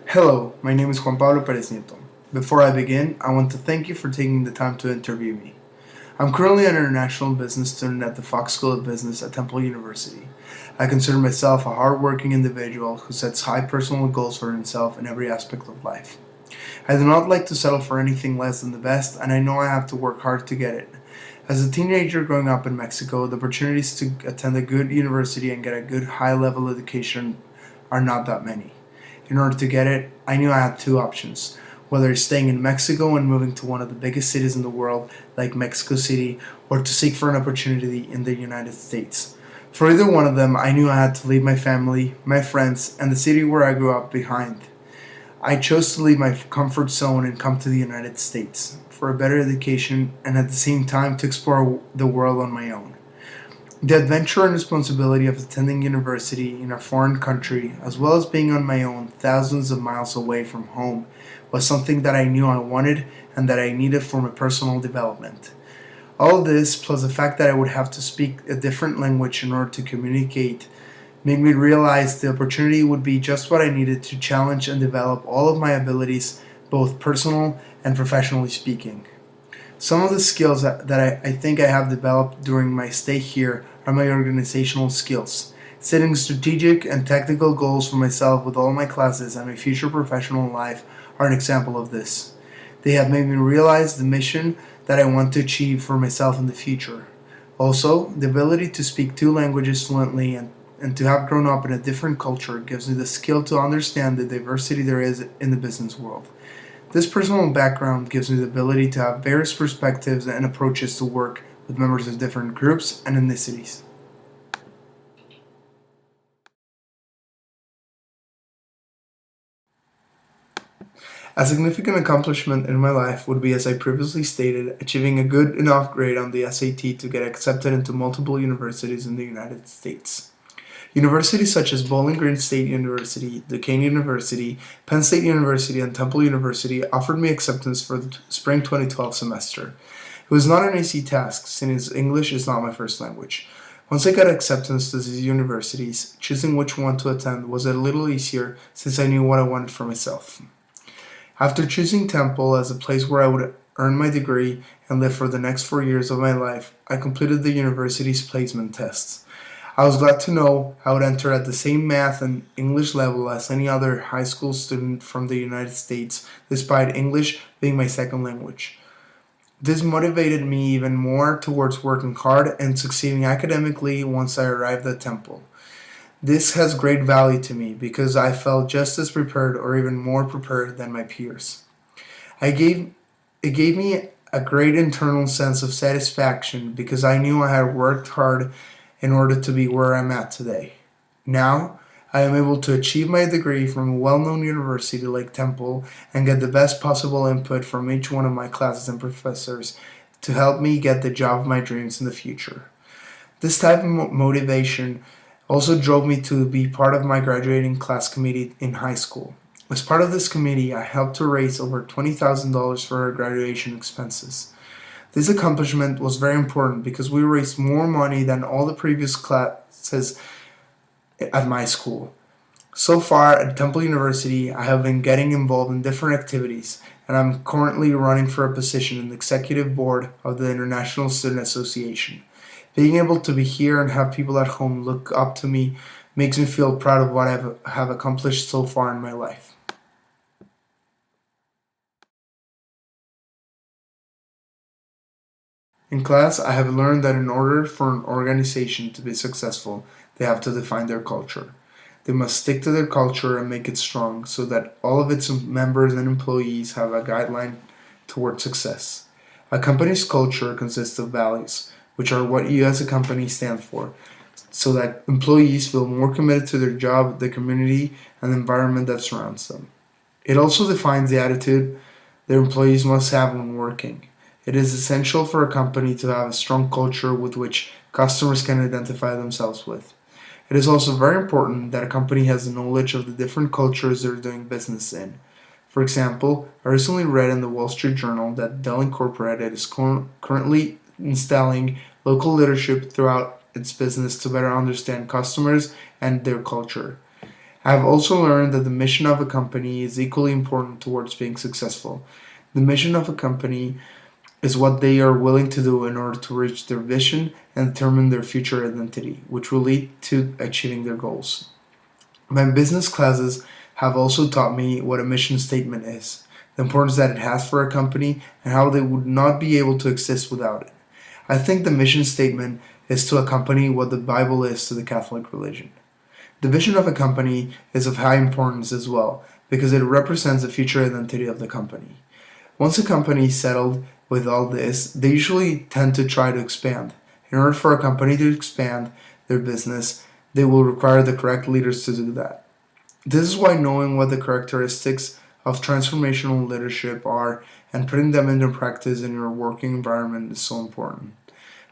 Hello, my name is Juan Pablo Pereznieto. Before I begin, I want to thank you for taking the time to interview me. I'm currently an international business student at the Fox School of Business at Temple University. I consider myself a hardworking individual who sets high personal goals for himself in every aspect of life. I do not like to settle for anything less than the best, and I know I have to work hard to get it. As a teenager growing up in Mexico, the opportunities to attend a good university and get a good high level education are not that many. In order to get it, I knew I had two options, whether staying in Mexico and moving to one of the biggest cities in the world, like Mexico City, or to seek for an opportunity in the United States. For either one of them, I knew I had to leave my family, my friends, and the city where I grew up behind. I chose to leave my comfort zone and come to the United States for a better education and at the same time to explore the world on my own. The adventure and responsibility of attending university in a foreign country, as well as being on my own thousands of miles away from home, was something that I knew I wanted and that I needed for my personal development. All this, plus the fact that I would have to speak a different language in order to communicate, made me realize the opportunity would be just what I needed to challenge and develop all of my abilities, both personal and professionally speaking. Some of the skills that I think I have developed during my stay here are my organizational skills. Setting strategic and tactical goals for myself with all my classes and my future professional life are an example of this. They have made me realize the mission that I want to achieve for myself in the future. Also, the ability to speak two languages fluently and to have grown up in a different culture gives me the skill to understand the diversity there is in the business world. This personal background gives me the ability to have various perspectives and approaches to work with members of different groups and ethnicities. A significant accomplishment in my life would be, as I previously stated, achieving a good enough grade on the SAT to get accepted into multiple universities in the United States. Universities such as Bowling Green State University, Duquesne University, Penn State University, and Temple University offered me acceptance for the spring 2012 semester. It was not an easy task, since English is not my first language. Once I got acceptance to these universities, choosing which one to attend was a little easier since I knew what I wanted for myself. After choosing Temple as a place where I would earn my degree and live for the next 4 years of my life, I completed the university's placement tests. I was glad to know I would enter at the same math and English level as any other high school student from the United States, despite English being my second language. This motivated me even more towards working hard and succeeding academically once I arrived at Temple. This has great value to me because I felt just as prepared or even more prepared than my peers. I gave It gave me a great internal sense of satisfaction because I knew I had worked hard in order to be where I'm at today. Now, I am able to achieve my degree from a well-known university like Temple and get the best possible input from each one of my classes and professors to help me get the job of my dreams in the future. This type of motivation also drove me to be part of my graduating class committee in high school. As part of this committee, I helped to raise over $20,000 for our graduation expenses. This accomplishment was very important because we raised more money than all the previous classes at my school. So far at Temple University, I have been getting involved in different activities, and I'm currently running for a position in the executive board of the International Student Association. Being able to be here and have people at home look up to me makes me feel proud of what I have accomplished so far in my life. In class, I have learned that in order for an organization to be successful, they have to define their culture. They must stick to their culture and make it strong so that all of its members and employees have a guideline toward success. A company's culture consists of values, which are what you as a company stand for, so that employees feel more committed to their job, the community, and the environment that surrounds them. It also defines the attitude their employees must have when working. It is essential for a company to have a strong culture with which customers can identify themselves with. It is also very important that a company has the knowledge of the different cultures they're doing business in. For example, I recently read in the Wall Street Journal that Dell Incorporated is currently installing local leadership throughout its business to better understand customers and their culture. I have also learned that the mission of a company is equally important towards being successful. The mission of a company is what they are willing to do in order to reach their vision and determine their future identity, which will lead to achieving their goals. My business classes have also taught me what a mission statement is, the importance that it has for a company, and how they would not be able to exist without it. I think the mission statement is to a company what the Bible is to the Catholic religion. The vision of a company is of high importance as well, because it represents the future identity of the company. Once a company is settled with all this, they usually tend to try to expand. In order for a company to expand their business, they will require the correct leaders to do that. This is why knowing what the characteristics of transformational leadership are and putting them into practice in your working environment is so important.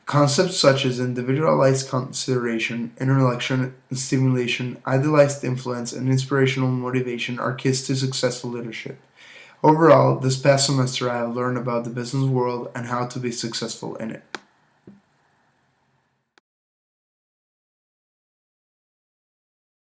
Concepts such as individualized consideration, intellection and stimulation, idealized influence, and inspirational motivation are keys to successful leadership. Overall, this past semester I have learned about the business world and how to be successful in it.